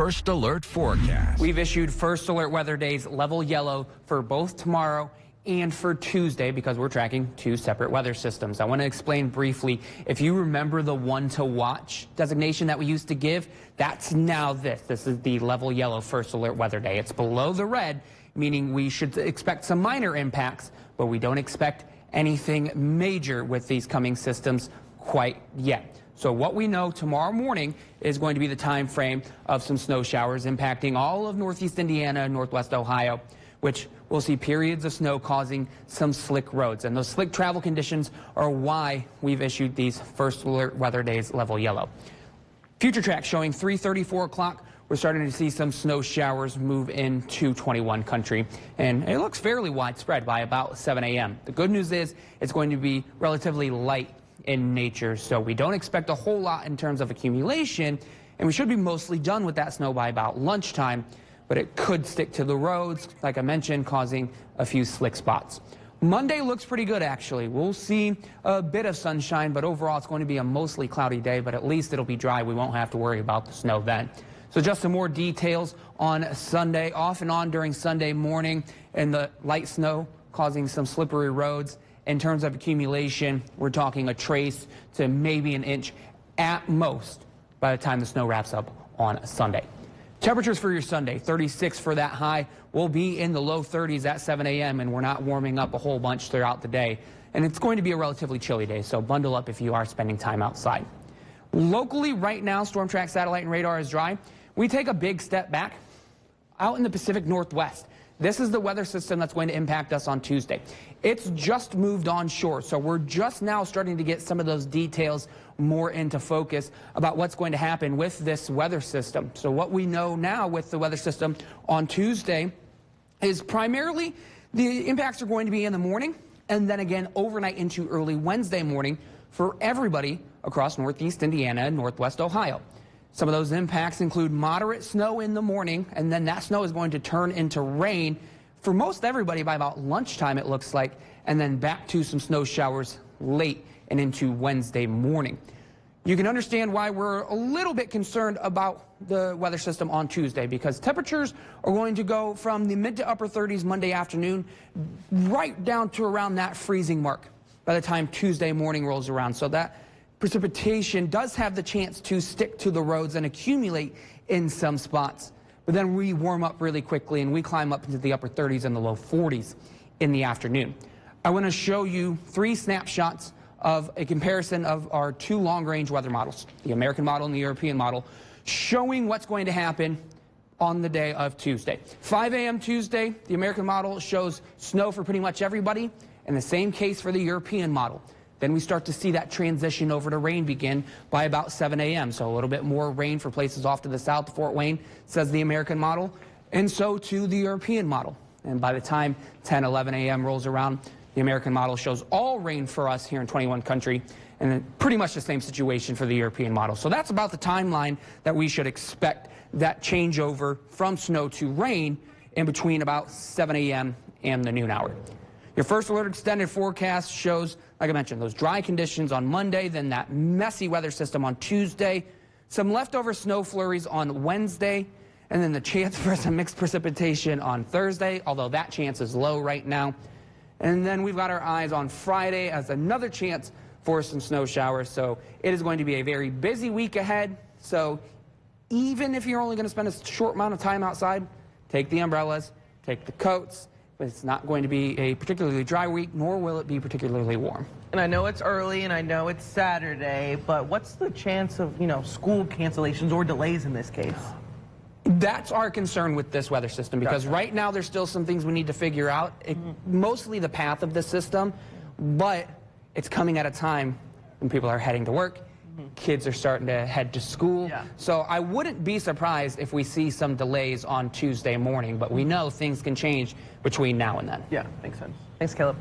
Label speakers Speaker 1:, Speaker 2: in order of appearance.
Speaker 1: First alert forecast.
Speaker 2: We've issued first alert weather days level yellow for both tomorrow and for Tuesday because we're tracking two separate weather systems. I want to explain briefly. If you remember the one to watch designation that we used to give, that's now this. This is the level yellow first alert weather day. It's below the red, meaning we should expect some minor impacts, but we don't expect anything major with these coming systems quite yet. So what we know tomorrow morning is going to be the time frame of some snow showers impacting all of northeast Indiana and northwest Ohio, which will see periods of snow causing some slick roads. And those slick travel conditions are why we've issued these first alert weather days level yellow. Future track showing 3:30, 4 o'clock. We're starting to see some snow showers move into 21 country, and it looks fairly widespread by about 7 a.m. The good news is it's going to be relatively light in nature, so we don't expect a whole lot in terms of accumulation, and we should be mostly done with that snow by about lunchtime, but it could stick to the roads, like I mentioned, causing a few slick spots. Monday looks pretty good, actually. We'll see a bit of sunshine, but overall it's going to be a mostly cloudy day, but at least it'll be dry. We won't have to worry about the snow then. So just some more details on Sunday. Off and on during Sunday morning, and the light snow causing some slippery roads. In terms of accumulation, we're talking a trace to maybe an inch at most by the time the snow wraps up on Sunday. Temperatures for your Sunday, 36 for that high. We'll be in the low 30s at 7 a.m. and we're not warming up a whole bunch throughout the day. And it's going to be a relatively chilly day, so bundle up if you are spending time outside. Locally, right now, storm track satellite and radar is dry. We take a big step back out in the Pacific Northwest. This is the weather system that's going to impact us on Tuesday. It's just moved onshore, so we're just now starting to get some of those details more into focus about what's going to happen with this weather system. So what we know now with the weather system on Tuesday is primarily the impacts are going to be in the morning and then again overnight into early Wednesday morning for everybody across northeast Indiana and northwest Ohio. Some of those impacts include moderate snow in the morning, and then that snow is going to turn into rain for most everybody by about lunchtime, it looks like, and then back to some snow showers late and into Wednesday morning. You can understand why we're a little bit concerned about the weather system on Tuesday, because temperatures are going to go from the mid to upper 30s Monday afternoon right down to around that freezing mark by the time Tuesday morning rolls around. So that precipitation does have the chance to stick to the roads and accumulate in some spots. But then we warm up really quickly and we climb up into the upper 30s and the low 40s in the afternoon. I want to show you three snapshots of a comparison of our two long-range weather models, the American model and the European model, showing what's going to happen on the day of Tuesday. 5 a.m. Tuesday, the American model shows snow for pretty much everybody, and the same case for the European model. Then we start to see that transition over to rain begin by about 7 a.m. So a little bit more rain for places off to the south. Fort Wayne, says the American model, and so to the European model. And by the time 10, 11 a.m. rolls around, the American model shows all rain for us here in 21 country, and then pretty much the same situation for the European model. So that's about the timeline that we should expect that changeover from snow to rain in between about 7 a.m. and the noon hour. Your first alert extended forecast shows, like I mentioned, those dry conditions on Monday, then that messy weather system on Tuesday, some leftover snow flurries on Wednesday, and then the chance for some mixed precipitation on Thursday, although that chance is low right now. And then we've got our eyes on Friday as another chance for some snow showers. So it is going to be a very busy week ahead. So even if you're only going to spend a short amount of time outside, take the umbrellas, take the coats. But it's not going to be a particularly dry week, nor will it be particularly warm.
Speaker 3: And I know it's early and I know it's Saturday, but what's the chance of, school cancellations or delays in this case?
Speaker 2: That's our concern with this weather system, because right now there's still some things we need to figure out. Mostly the path of the system, but it's coming at a time when people are heading to work. Kids are starting to head to school. Yeah. So I wouldn't be surprised if we see some delays on Tuesday morning, but we know things can change between now and then.
Speaker 3: Yeah, makes sense. Thanks, Caleb.